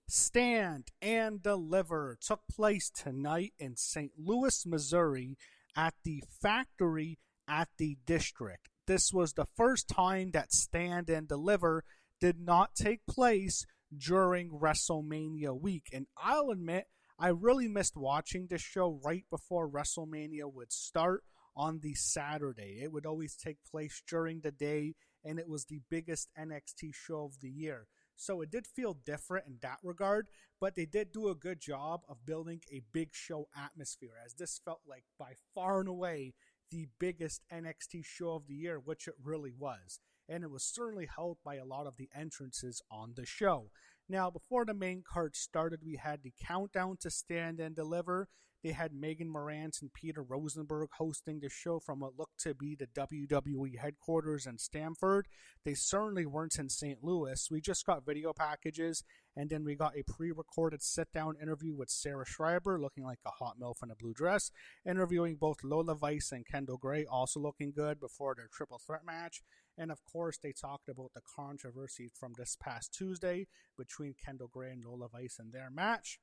Stand and Deliver took place tonight in St. Louis, Missouri at the factory at the district. This was the first time that Stand and Deliver did not take place during WrestleMania week. And I'll admit, I really missed watching this show right before WrestleMania would start on the Saturday. It would always take place during the day, and it was the biggest NXT show of the year. So it did feel different in that regard, but they did do a good job of building a big show atmosphere, as this felt like by far and away the biggest NXT show of the year, which it really was. And it was certainly helped by a lot of the entrances on the show. Now, before the main card started, we had the countdown to Stand and Deliver. They had Megan Morant and Peter Rosenberg hosting the show from what looked to be the WWE headquarters in Stamford. They certainly weren't in St. Louis. We just got video packages, and then we got a pre-recorded sit-down interview with Sarah Schreiber, looking like a hot MILF in a blue dress, interviewing both Lola Vice and Kendal Gray, also looking good before their triple threat match. And of course, they talked about the controversy from this past Tuesday between Kendal Gray and Lola Vice in their match.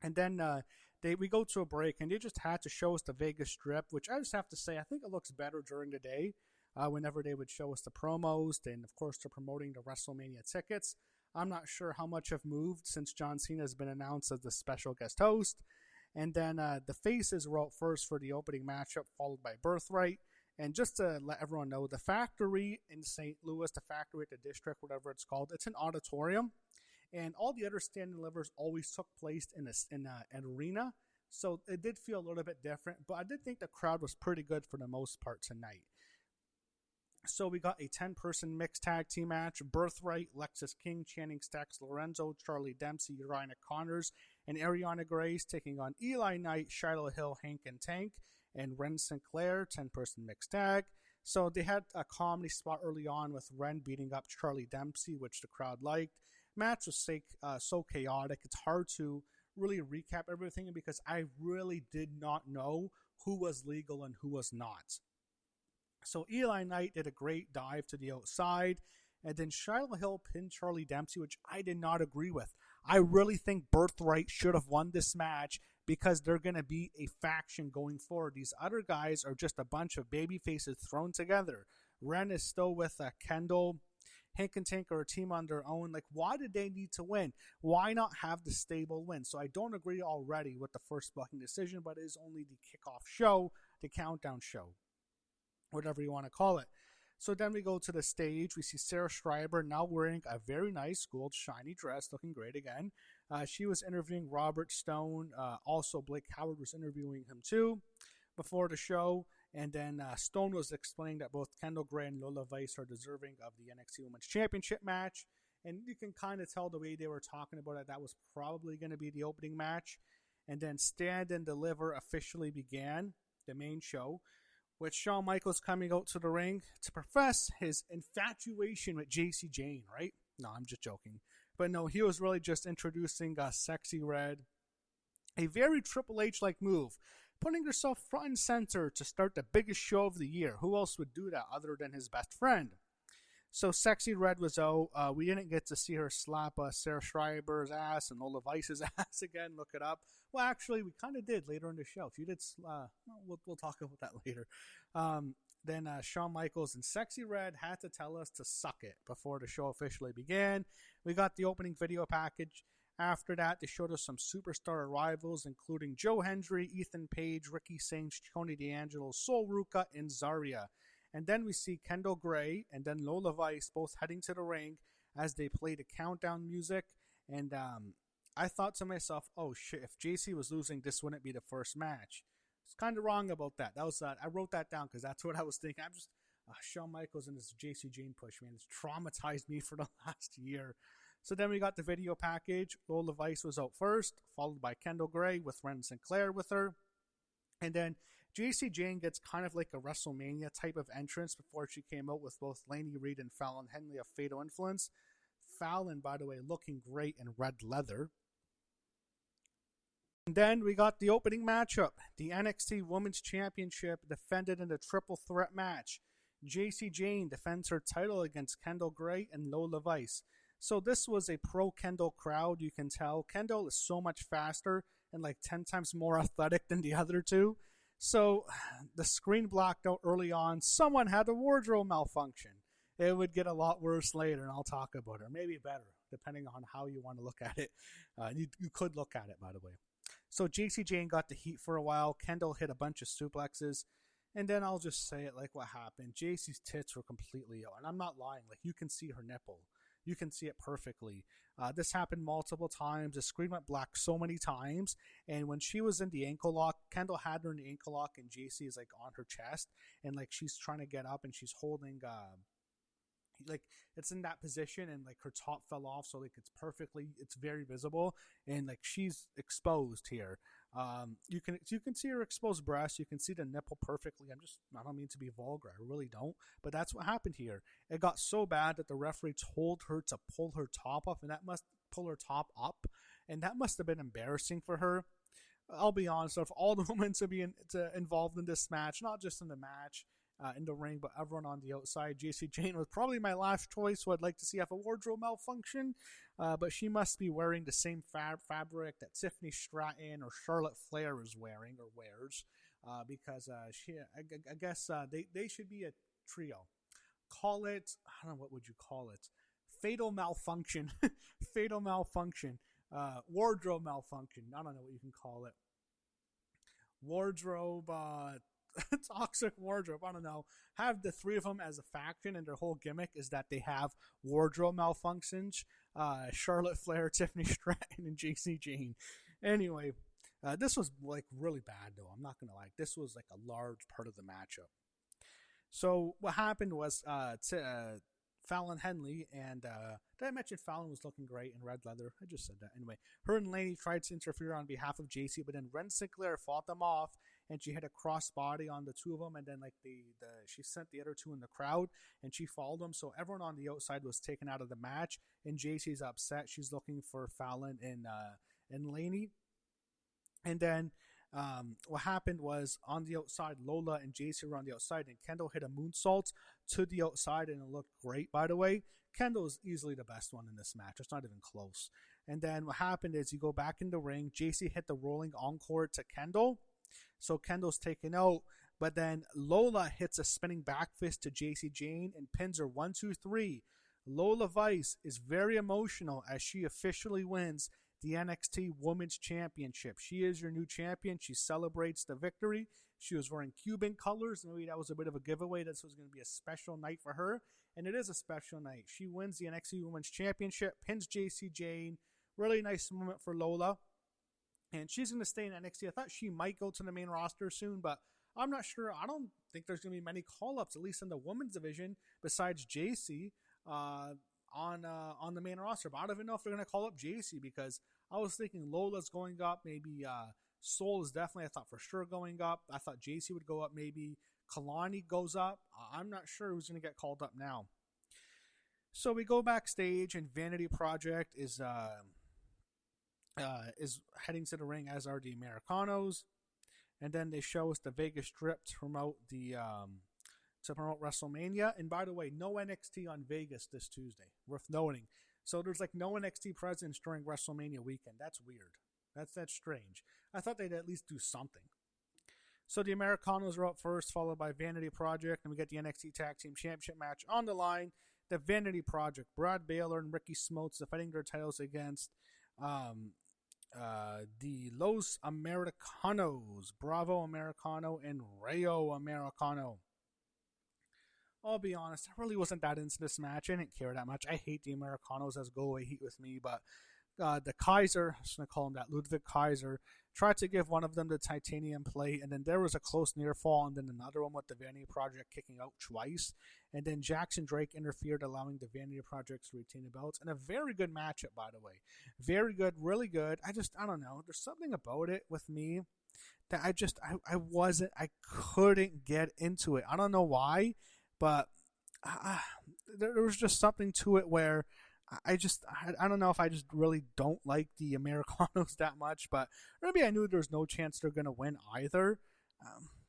And then we go to a break, and they just had to show us the Vegas Strip, which I just have to say, I think it looks better during the day whenever they would show us the promos. And, of course, they're promoting the WrestleMania tickets. I'm not sure how much have moved since John Cena has been announced as the special guest host. And then the Faces were out first for the opening matchup, followed by Birtright. And just to let everyone know, the factory in St. Louis, the factory at the district, whatever it's called, it's an auditorium. And all the other Stand and Delivers always took place in an arena. So it did feel a little bit different. But I did think the crowd was pretty good for the most part tonight. So we got a 10-person mixed tag team match. Birtright, Lexis King, Channing Stacks, Lorenzo, Charlie Dempsey, Uriah Connors, and Arianna Grace taking on Eli Knight, Shiloh Hill, Hank and Tank, and Wren Sinclair, 10-person mixed tag. So they had a comedy spot early on with Wren beating up Charlie Dempsey, which the crowd liked. Match was so chaotic. It's hard to really recap everything because I really did not know who was legal and who was not. So Eli Knight did a great dive to the outside, and then Shiloh Hill pinned Charlie Dempsey, which I did not agree with. I really think Birtright should have won this match because they're going to be a faction going forward. These other guys are just a bunch of baby faces thrown together. Wren is still with Kendal. Hank and Tank are a team on their own. Like, why did they need to win? Why not have the stable win? So I don't agree already with the first booking decision, but it is only the kickoff show, the countdown show, whatever you want to call it. So then we go to the stage. We see Sarah Schreiber now wearing a very nice gold shiny dress, looking great again. She was interviewing Robert Stone. Also, Blake Howard was interviewing him too before the show. And then Stone was explaining that both Kendal Gray and Lola Vice are deserving of the NXT Women's Championship match. And you can kind of tell the way they were talking about it, that was probably going to be the opening match. And then Stand and Deliver officially began, the main show, with Shawn Michaels coming out to the ring to profess his infatuation with Jayne, right? No, I'm just joking. But no, he was really just introducing Sexy Red. A very Triple H-like move, putting herself front and center to start the biggest show of the year. Who else would do that other than his best friend? So Sexy Red was out. We didn't get to see her slap Sarah Schreiber's ass and Lola Vice's ass again. Look it up. Well, actually, we kind of did later in the show. She did. We'll talk about that later. Then Shawn Michaels and Sexy Red had to tell us to suck it before the show officially began. We got the opening video package. After that, they showed us some superstar arrivals, including Joe Hendry, Ethan Page, Ricky Saints, Tony D'Angelo, Sol Ruca, and Zaria. And then we see Kendal Gray and then Lola Vice both heading to the ring as they play the countdown music. And I thought to myself, oh shit, if Jacy was losing, this wouldn't be the first match. It's kind of wrong about that. That was I wrote that down because that's what I was thinking. I'm just Shawn Michaels and this Jayne push, man. It's traumatized me for the last year. So then we got the video package. Lola Vice was out first, followed by Kendal Gray with Wren Sinclair with her. And then Jayne gets kind of like a WrestleMania type of entrance before she came out with both Laney Reed and Fallon Henley of Fatal Influence. Fallon, by the way, looking great in red leather. And then we got the opening matchup. The NXT Women's Championship defended in a triple threat match. Jayne defends her title against Kendal Gray and Lola Vice. So this was a pro Kendal crowd. You can tell Kendal is so much faster and like 10 times more athletic than the other two. So the screen blocked out early on. Someone had a wardrobe malfunction. It would get a lot worse later, and I'll talk about it. Or maybe better, depending on how you want to look at it. You could look at it, by the way. So Jayne got the heat for a while. Kendal hit a bunch of suplexes. And then I'll just say it like what happened. Jacy's tits were completely out. And I'm not lying. Like, you can see her nipple. You can see it perfectly. This happened multiple times. The screen went black so many times. And when she was in the ankle lock, Kendal had her in the ankle lock, and Jacy is like on her chest. And like she's trying to get up, and she's holding like it's in that position, and like her top fell off, so like it's very visible, and like she's exposed here. You can see her exposed breast. You can see the nipple perfectly. I don't mean to be vulgar. I really don't. But that's what happened here. It got so bad that the referee told her to pull her top up, and that must have been embarrassing for her. I'll be honest. If all the women to be involved in this match, not just in the match, in the ring, but everyone on the outside, Jayne was probably my last choice, who I'd like to see have a wardrobe malfunction. But she must be wearing the same fabric that Tiffany Stratton or Charlotte Flair is wearing or wears, because I guess they should be a trio. Call it, I don't know, what would you call it? Fatal malfunction. Fatal malfunction. Wardrobe malfunction. I don't know what you can call it. Wardrobe, toxic wardrobe. I don't know. Have the three of them as a faction, and their whole gimmick is that they have wardrobe malfunctions. Charlotte Flair, Tiffany Stratton, and Jayne. Anyway, this was like really bad though. I'm not gonna lie. This was like a large part of the matchup. So what happened was Fallon Henley, and did I mention Fallon was looking great in red leather? I just said that. Anyway, her and Laney tried to interfere on behalf of Jacy, but then Wren Sinclair fought them off, and she hit a crossbody on the two of them, and then like she sent the other two in the crowd, and she followed them. So everyone on the outside was taken out of the match, and Jacy's upset. She's looking for Fallon and Laney. And then what happened was on the outside, Lola and Jacy were on the outside, and Kendal hit a moonsault to the outside, and it looked great, by the way. Kendal is easily the best one in this match. It's not even close. And then what happened is you go back in the ring. Jacy hit the rolling encore to Kendal. So Kendall's taken out. But then Lola hits a spinning back fist to Jayne and pins her 1, 2, 3. Lola Vice is very emotional as she officially wins the NXT Women's Championship. She is your new champion. She celebrates the victory. She was wearing Cuban colors. Maybe that was a bit of a giveaway. This was going to be a special night for her. And it is a special night. She wins the NXT Women's Championship, pins Jayne. Really nice moment for Lola. And she's going to stay in NXT. I thought she might go to the main roster soon, but I'm not sure. I don't think there's going to be many call-ups, at least in the women's division, besides Jacy on the main roster. But I don't even know if they're going to call up Jacy, because I was thinking Lola's going up. Maybe Soul is definitely, I thought for sure, going up. I thought Jacy would go up. Maybe Kalani goes up. I'm not sure who's going to get called up now. So we go backstage, and Vanity Project is heading to the ring, as are the Americanos. And then they show us the Vegas Strip to promote WrestleMania. And by the way, no NXT on Vegas this Tuesday. Worth noting. So there's like no NXT presence during WrestleMania weekend. That's weird. That's strange. I thought they'd at least do something. So the Americanos are up first, followed by Vanity Project, and we get the NXT Tag Team Championship match on the line. The Vanity Project, Brad Baylor and Ricky Smokes defending their titles against the Los Americanos, Bravo Americano, and Rayo Americano. I'll be honest, I really wasn't that into this match. I didn't care that much. I hate the Americanos as go-away heat with me, but the Kaiser, I'm just going to call him that, Ludwig Kaiser, tried to give one of them the titanium plate, and then there was a close near fall, and then another one with the Vanity Project kicking out twice, and then Jackson Drake interfered, allowing the Vanity Project to retain the belts, and a very good matchup, by the way. Very good, really good. I don't know. There's something about it with me that I couldn't get into it. I don't know why, but there was just something to it where I don't know if I just really don't like the Americanos that much, but maybe I knew there was no chance they're going to win either.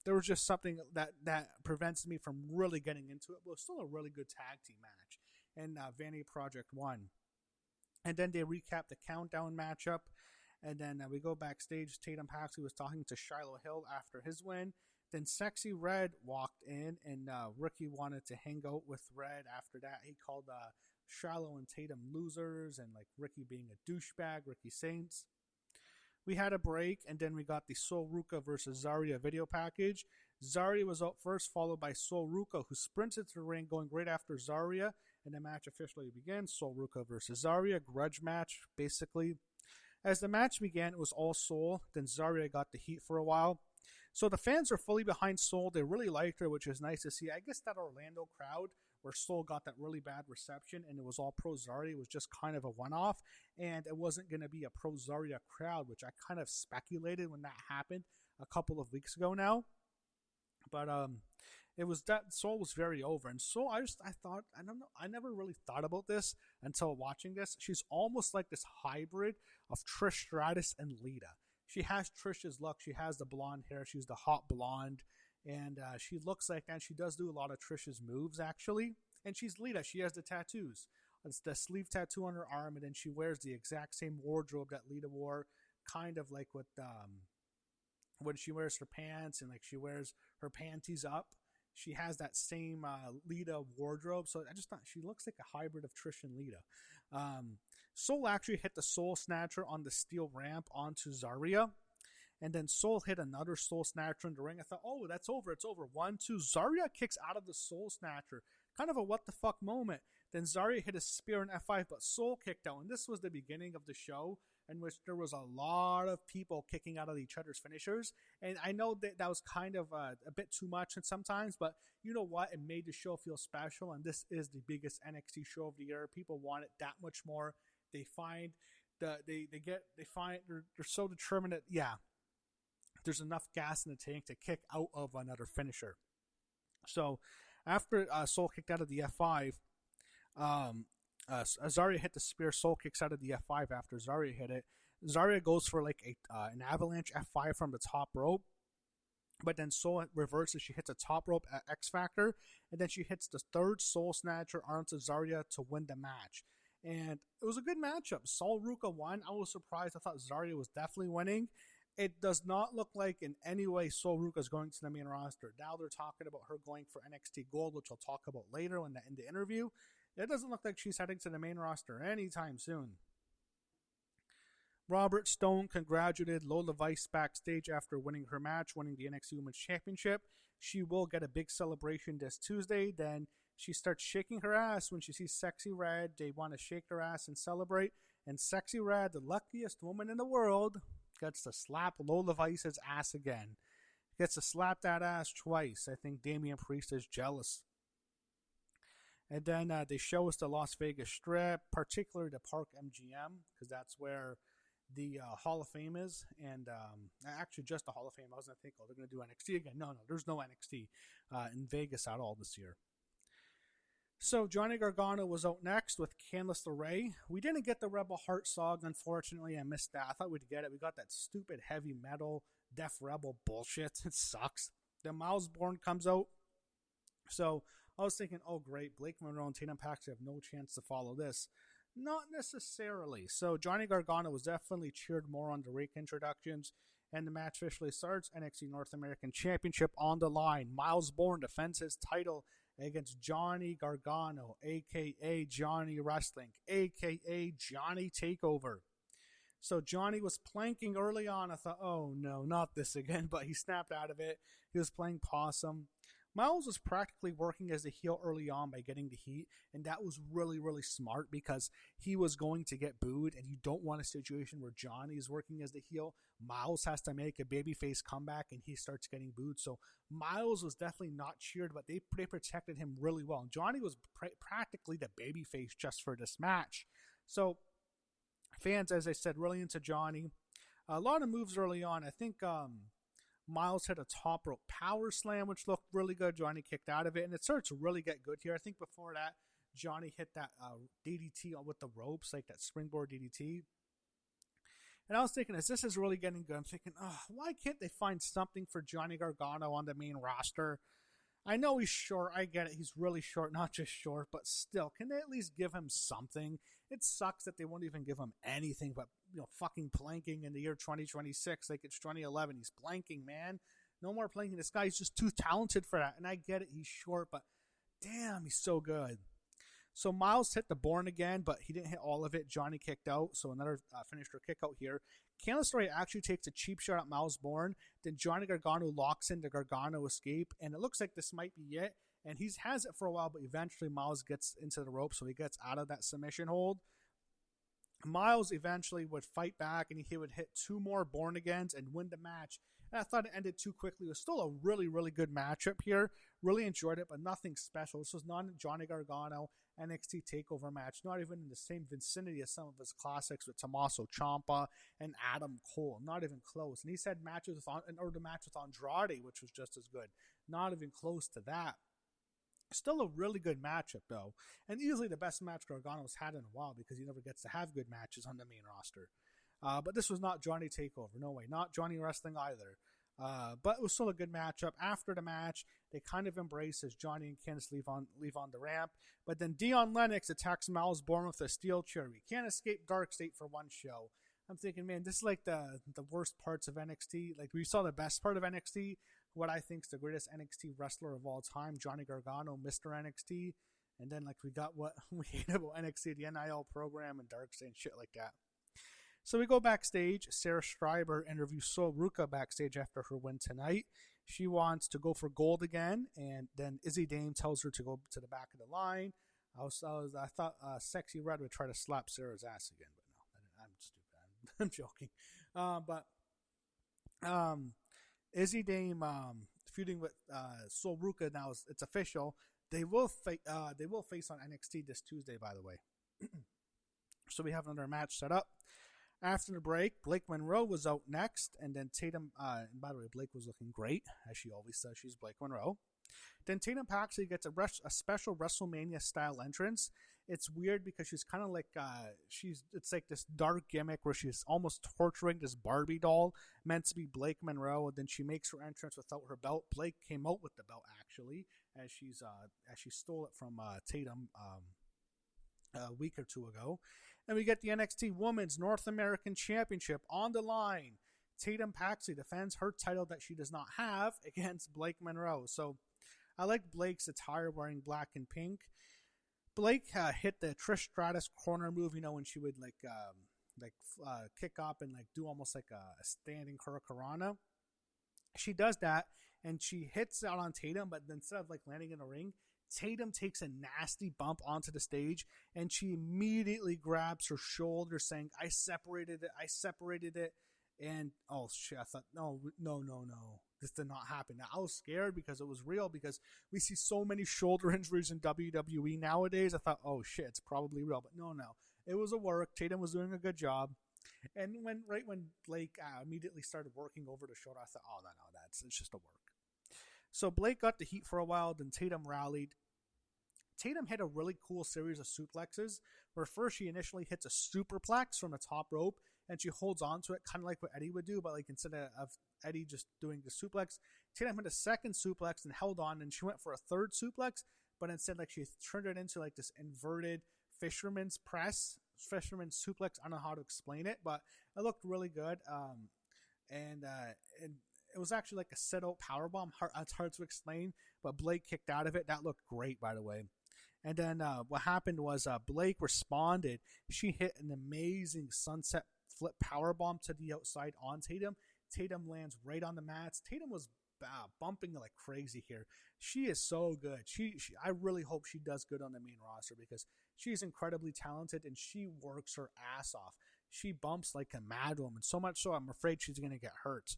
There was just something that prevents me from really getting into it, but it was still a really good tag team match, and Vanity Project won. And then they recap the countdown matchup. And then we go backstage. Tatum Paxley was talking to Shiloh Hill after his win. Then Sexy Red walked in, and Ricky wanted to hang out with Red after that. He called Shiloh and Tatum losers, and like Ricky being a douchebag, Ricky Saints. We had a break, and then we got the Sol Ruca versus Zaria video package. Zaria was out first, followed by Sol Ruca, who sprinted to the ring, going right after Zaria, and the match officially begins. Sol Ruca versus Zaria, grudge match, basically. As the match began, it was all Sol. Then Zaria got the heat for a while. So the fans are fully behind Sol. They really liked her, which is nice to see. I guess that Orlando crowd, where Sol got that really bad reception and it was all pro Zaria, was just kind of a one-off, and it wasn't going to be a pro Zaria crowd, which I kind of speculated when that happened a couple of weeks ago now. But it was that Sol was very over, and Sol, I don't know, I never really thought about this until watching this. She's almost like this hybrid of Trish Stratus and Lita. She has Trish's look. She has the blonde hair. She's the hot blonde. And she looks like that. She does do a lot of Trish's moves, actually. And she's Lita. She has the tattoos. It's the sleeve tattoo on her arm. And then she wears the exact same wardrobe that Lita wore. Kind of like with when she wears her pants and like she wears her panties up. She has that same Lita wardrobe. So I just thought she looks like a hybrid of Trish and Lita. Sol actually hit the Soul Snatcher on the steel ramp onto Zaria. And then Sol hit another Soul Snatcher in the ring. I thought, oh, that's over. It's over. 1, 2. Zaria kicks out of the Soul Snatcher. Kind of a what the fuck moment. Then Zaria hit a spear in F5, but Sol kicked out. And this was the beginning of the show in which there was a lot of people kicking out of each other's finishers. And I know that was kind of a bit too much sometimes, but you know what? It made the show feel special. And this is the biggest NXT show of the year. People want it that much more. They find they're so determined that, yeah, there's enough gas in the tank to kick out of another finisher. So after Sol kicked out of the F5, Zaria hit the spear. Sol kicks out of the F5 after Zaria hit it. Zaria goes for like an avalanche F5 from the top rope. But then Sol reverses. She hits a top rope X Factor. And then she hits the third Soul Snatcher onto Zaria to win the match. And it was a good matchup. Sol Ruca won. I was surprised. I thought Zaria was definitely winning. It does not look like in any way Sol Ruca is going to the main roster. Now they're talking about her going for NXT Gold, which I'll talk about later in the interview. It doesn't look like she's heading to the main roster anytime soon. Robert Stone congratulated Lola Vice backstage after winning her match, winning the NXT Women's Championship. She will get a big celebration this Tuesday. Then she starts shaking her ass when she sees Sexy Red. They want to shake their ass and celebrate. And Sexy Red, the luckiest woman in the world, gets to slap Lola Vice's ass again. Gets to slap that ass twice. I think Damian Priest is jealous. And then they show us the Las Vegas Strip, particularly the Park MGM, because that's where the Hall of Fame is. And actually just the Hall of Fame. I was going to think, oh, they're going to do NXT again. No, there's no NXT in Vegas at all this year. So Johnny Gargano was out next with Candice LeRae. We didn't get the Rebel Heart song, unfortunately. I missed that. I thought we'd get it. We got that stupid heavy metal Def Rebel bullshit. It sucks. Then Myles Borne comes out. So I was thinking, oh great, Blake Monroe and Tatum Paxley have no chance to follow this. Not necessarily. So Johnny Gargano was definitely cheered more on the rake introductions. And the match officially starts. NXT North American Championship on the line. Myles Borne defends his title against Johnny Gargano, a.k.a. Johnny Wrestling, a.k.a. Johnny Takeover. So Johnny was planking early on. I thought, oh no, not this again. But he snapped out of it. He was playing possum. Myles was practically working as a heel early on by getting the heat, and that was really, really smart because he was going to get booed, and you don't want a situation where Johnny is working as the heel. Myles has to make a babyface comeback, and he starts getting booed. So Myles was definitely not cheered, but they protected him really well. And Johnny was practically the babyface just for this match. So fans, as I said, really into Johnny. A lot of moves early on. I think Myles hit a top rope power slam, which looked really good. Johnny kicked out of it, and it started to really get good here. I think before that, Johnny hit that DDT with the ropes, like that springboard DDT. And I was thinking, as this is really getting good, I'm thinking, oh, why can't they find something for Johnny Gargano on the main roster? I know he's short. I get it. He's really short, not just short, but still, can they at least give him something? It sucks that they won't even give him anything but, fucking planking in the year 2026. Like it's 2011. He's planking, man. No more planking. This guy's just too talented for that. And I get it. He's short, but damn, he's so good. So Myles hit the Borne again, but he didn't hit all of it. Johnny kicked out, so another finisher kick out here. Kendal actually takes a cheap shot at Myles Borne. Then Johnny Gargano locks in the Gargano escape, and it looks like this might be it. And he has it for a while, but eventually Myles gets into the rope, so he gets out of that submission hold. Myles eventually would fight back, and he would hit 2 more Borne agains and win the match. And I thought it ended too quickly. It was still a really, really good matchup here. Really enjoyed it, but nothing special. This was not a Johnny Gargano NXT TakeOver match, not even in the same vicinity as some of his classics with Tommaso Ciampa and Adam Cole. Not even close. And he's had matches with, or the match with Andrade, which was just as good. Not even close to that. Still a really good matchup, though. And easily the best match Gargano's had in a while because he never gets to have good matches on the main roster. But this was not Johnny TakeOver. No way. Not Johnny Wrestling either. But it was still a good matchup. After the match, they kind of embrace as Johnny and Candice leave on the ramp. But then Dion Lennox attacks Myles Borne with a steel chair. We can't escape Dark State for one show. I'm thinking, man, this is like the worst parts of NXT. Like, we saw the best part of NXT, what I think is the greatest NXT wrestler of all time, Johnny Gargano, Mr. NXT. And then, like, we got what we hate about NXT, the NIL program and Dark State and shit like that. So we go backstage. Sarah Schreiber interviews Ruca backstage after her win tonight. She wants to go for gold again, and then Izzy Dame tells her to go to the back of the line. I thought Sexy Red would try to slap Sarah's ass again, but no, I'm stupid. I'm joking. But Izzy Dame feuding with Ruca now. It's official. They will face on NXT this Tuesday, by the way. So we have another match set up. After the break, Blake Monroe was out next, and then Tatum, and by the way, Blake was looking great, as she always says she's Blake Monroe. Then Tatum Paxley gets a special WrestleMania-style entrance. It's weird because she's kind of like, it's like this dark gimmick where she's almost torturing this Barbie doll, meant to be Blake Monroe, and then she makes her entrance without her belt. Blake came out with the belt, actually, as she stole it from Tatum a week or two ago. And we get the NXT Women's North American Championship on the line. Tatum Paxley defends her title that she does not have against Blake Monroe. So I like Blake's attire wearing black and pink. Blake hit the Trish Stratus corner move, when she would kick up and do almost like a standing hurricanrana. She does that and she hits out on Tatum, but instead of landing in a ring, Tatum takes a nasty bump onto the stage, and she immediately grabs her shoulder, saying, I separated it. And, oh, shit, I thought, no, this did not happen. Now, I was scared because it was real, because we see so many shoulder injuries in WWE nowadays. I thought, oh, shit, it's probably real. But no, it was a work. Tatum was doing a good job. And when Blake immediately started working over the shoulder, I thought, oh, no, it's just a work. So Blake got the heat for a while, then Tatum rallied. Tatum hit a really cool series of suplexes, where first she initially hits a superplex from the top rope, and she holds on to it, kind of like what Eddie would do, but instead of Eddie just doing the suplex, Tatum hit a second suplex and held on, and she went for a third suplex, but instead she turned it into this inverted fisherman's suplex. I don't know how to explain it, but it looked really good. And it was actually like a sit-out powerbomb. It's hard to explain, but Blake kicked out of it. That looked great, by the way. And then what happened was Blake responded. She hit an amazing sunset flip powerbomb to the outside on Tatum. Tatum lands right on the mats. Tatum was bumping like crazy here. She is so good. I really hope she does good on the main roster, because she's incredibly talented and she works her ass off. She bumps like a mad woman, so much so I'm afraid she's going to get hurt.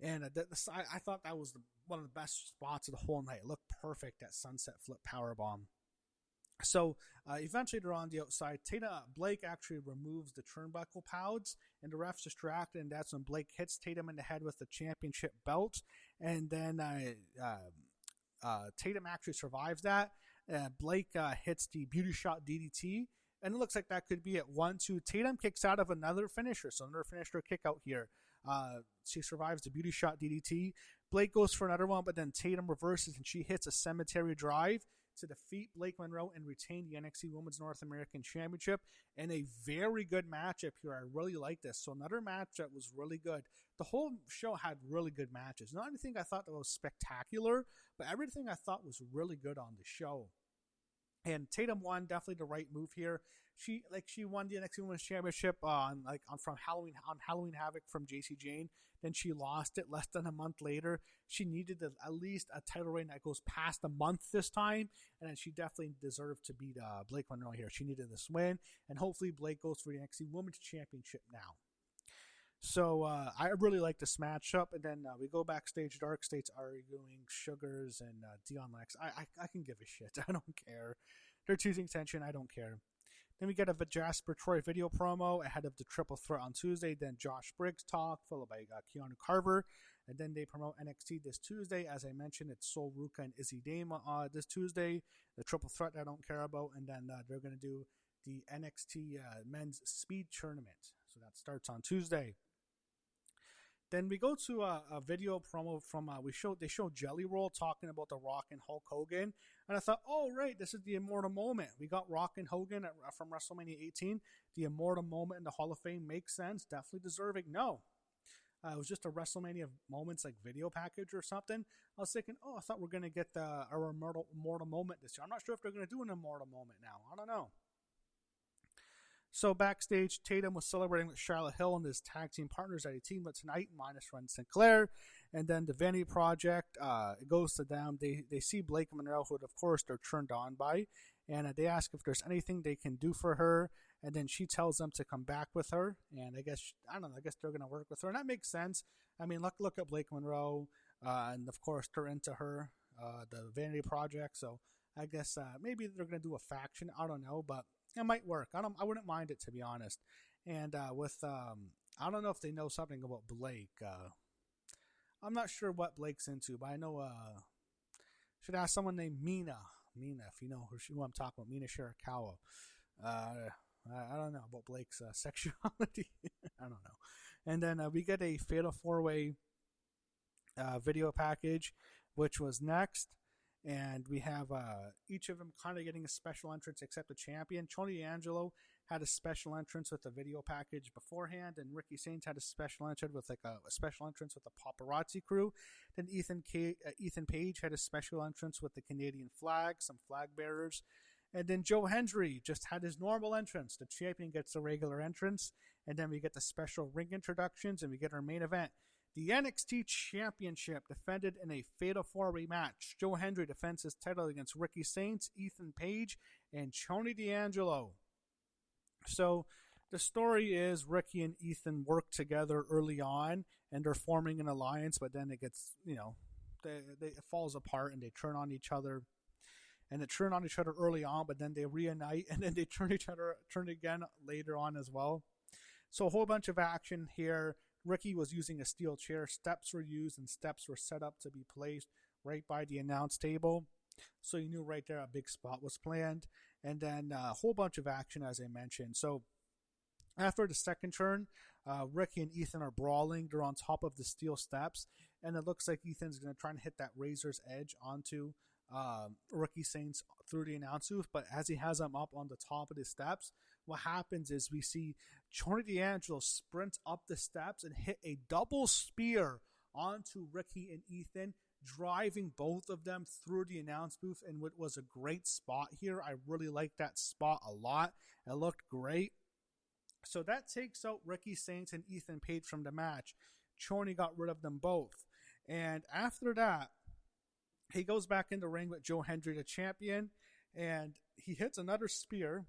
And I thought that was one of the best spots of the whole night. It looked perfect, that sunset flip powerbomb. So eventually they're on the outside. Blake actually removes the turnbuckle pads, and the ref's distracted, and that's when Blake hits Tatum in the head with the championship belt. And then Tatum actually survives that. Blake hits the beauty shot DDT, and it looks like that could be it. 1-2. Tatum kicks out of another finisher, so another finisher kick out here. She survives the beauty shot DDT. Blake goes for another one, but then Tatum reverses and she hits a cemetery drive to defeat Blake Monroe and retain the NXT Women's North American Championship in a very good matchup here. I really like this. So another match that was really good. The whole show had really good matches. Not anything I thought that was spectacular, but everything I thought was really good on the show. And Tatum won, definitely the right move here. She won the NXT Women's Championship on Halloween Havoc from Jacy Jayne. Then she lost it less than a month later. She needed at least a title reign that goes past a month this time, and then she definitely deserved to beat Blake Monroe here. She needed this win, and hopefully Blake goes for the NXT Women's Championship now. So I really like this matchup, and then we go backstage. Dark State's arguing Sugars and Dion Lex. I can give a shit. I don't care. They're choosing tension. I don't care. Then we get a Jasper Troy video promo ahead of the triple threat on Tuesday. Then Josh Briggs talk, followed by Keanu Carver. And then they promote NXT this Tuesday. As I mentioned, it's Sol Ruca and Izzy Dame this Tuesday. The triple threat I don't care about. And then they're going to do the NXT men's speed tournament. So that starts on Tuesday. Then we go to a video promo from they showed Jelly Roll talking about The Rock and Hulk Hogan, and I thought, oh right, this is the immortal moment. We got Rock and Hogan from WrestleMania 18. The immortal moment in the Hall of Fame makes sense, definitely deserving. No, it was just a WrestleMania moments like video package or something. I was thinking, oh, I thought we're gonna get our immortal moment this year. I'm not sure if they're gonna do an immortal moment now. I don't know. So backstage, Tatum was celebrating with Charlotte Hill and his tag team partners that he teamed with tonight, minus Wren Sinclair. And then the Vanity Project, it goes to them. They see Blake Monroe, who of course they're turned on by, and they ask if there's anything they can do for her. And then she tells them to come back with her. And I guess they're going to work with her, and that makes sense. I mean, look at Blake Monroe, and of course they're into her, the Vanity Project. So I guess maybe they're going to do a faction. I don't know, but it might work. I wouldn't mind it, to be honest. And I don't know if they know something about Blake. I'm not sure what Blake's into, but I know should ask someone named Mina, if you know who I'm talking about, Mina Shirakawa. I don't know about Blake's sexuality. I don't know. And then we get a Fatal 4-Way video package, which was next. And we have each of them kind of getting a special entrance except the champion. Tony D'Angelo had a special entrance with a video package beforehand, and Ricky Saints had a special entrance with a special entrance with the paparazzi crew. Then Ethan Page had a special entrance with the Canadian flag, some flag bearers. And then Joe Hendry just had his normal entrance. The champion gets a regular entrance, and then we get the special ring introductions, and we get our main event. The NXT Championship defended in a Fatal 4-Way match. Joe Hendry defends his title against Ricky Saints, Ethan Page, and Tony D'Angelo. So the story is Ricky and Ethan work together early on, and they're forming an alliance, but then it gets, it falls apart, and they turn on each other. And they turn on each other early on, but then they reunite, and then they turn again later on as well. So a whole bunch of action here. Ricky was using a steel chair. Steps were used, and steps were set up to be placed right by the announce table. So you knew right there a big spot was planned. And then a whole bunch of action, as I mentioned. So after the second turn, Ricky and Ethan are brawling. They're on top of the steel steps. And it looks like Ethan's going to try and hit that razor's edge onto Ricky Saints through the announce booth. But as he has him up on the top of the steps, what happens is we see Tony D'Angelo sprint up the steps and hit a double spear onto Ricky and Ethan, driving both of them through the announce booth, and what was a great spot here. I really liked that spot a lot. It looked great. So that takes out Ricky Saints and Ethan Page from the match. Tony got rid of them both. And after that, he goes back in the ring with Joe Hendry, the champion, and he hits another spear.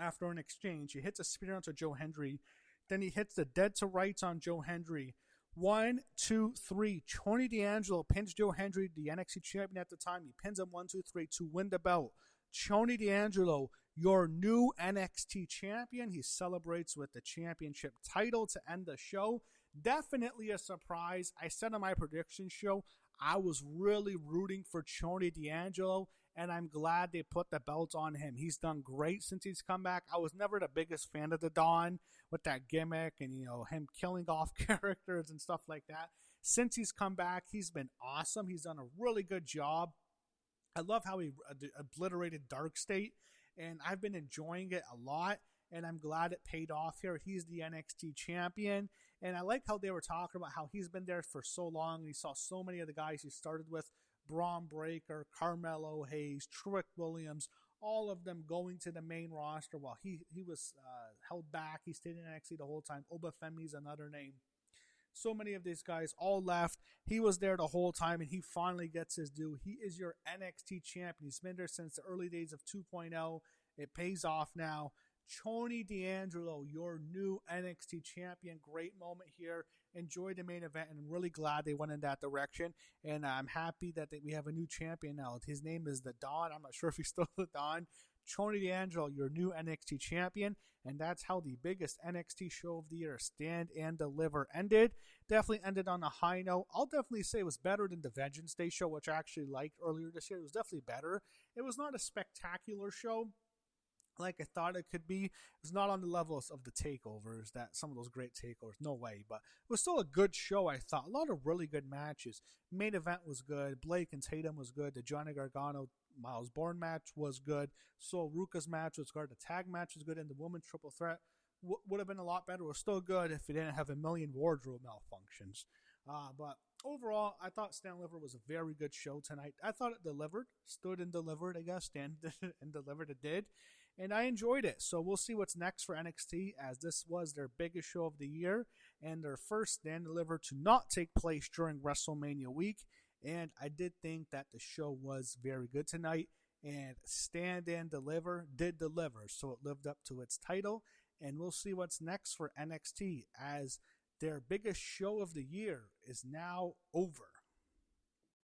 After an exchange, he hits a spear onto Joe Hendry. Then he hits the dead to rights on Joe Hendry. 1, 2, 3. Tony D'Angelo pins Joe Hendry, the NXT champion at the time. He pins him 1, 2, 3 to win the belt. Tony D'Angelo, your new NXT champion. He celebrates with the championship title to end the show. Definitely a surprise. I said on my prediction show, I was really rooting for Tony D'Angelo, and I'm glad they put the belt on him. He's done great since he's come back. I was never the biggest fan of the Don with that gimmick and, him killing off characters and stuff like that. Since he's come back, he's been awesome. He's done a really good job. I love how he obliterated Dark State, and I've been enjoying it a lot, and I'm glad it paid off here. He's the NXT champion, and I like how they were talking about how he's been there for so long, and he saw so many of the guys he started with, Braun Breaker, Carmelo Hayes, Trick Williams, all of them going to the main roster while he was held back. He stayed in NXT the whole time. Obafemi's another name. So many of these guys all left. He was there the whole time, and he finally gets his due. He is your NXT champion. He's been there since the early days of 2.0. It pays off now. Tony D'Angelo, your new NXT champion. Great moment here. Enjoyed the main event, and I'm really glad they went in that direction. And I'm happy that we have a new champion now. His name is the Don. I'm not sure if he's still the Don. Tony D'Angelo, your new NXT champion. And that's how the biggest NXT show of the year, Stand and Deliver, ended. Definitely ended on a high note. I'll definitely say it was better than the Vengeance Day show, which I actually liked earlier this year. It was definitely better. It was not a spectacular show like I thought it could be. It was not on the levels of the takeovers, that some of those great takeovers, no way, but it was still a good show. I thought a lot of really good matches. Main event was good. Blake and Tatum was good. The Johnny Gargano Myles Borne match was good. So Ruca's match was good. The tag match was good, and the women's triple threat would have been a lot better. It was still good if it didn't have a million wardrobe malfunctions. But overall, I thought Stand Deliver was a very good show tonight. I thought it delivered, stood and delivered, I guess. Stand and delivered, it did. And I enjoyed it. So we'll see what's next for NXT, as this was their biggest show of the year and their first Stand Deliver to not take place during WrestleMania week. And I did think that the show was very good tonight. And Stand and Deliver did deliver. So it lived up to its title. And we'll see what's next for NXT, as their biggest show of the year is now over.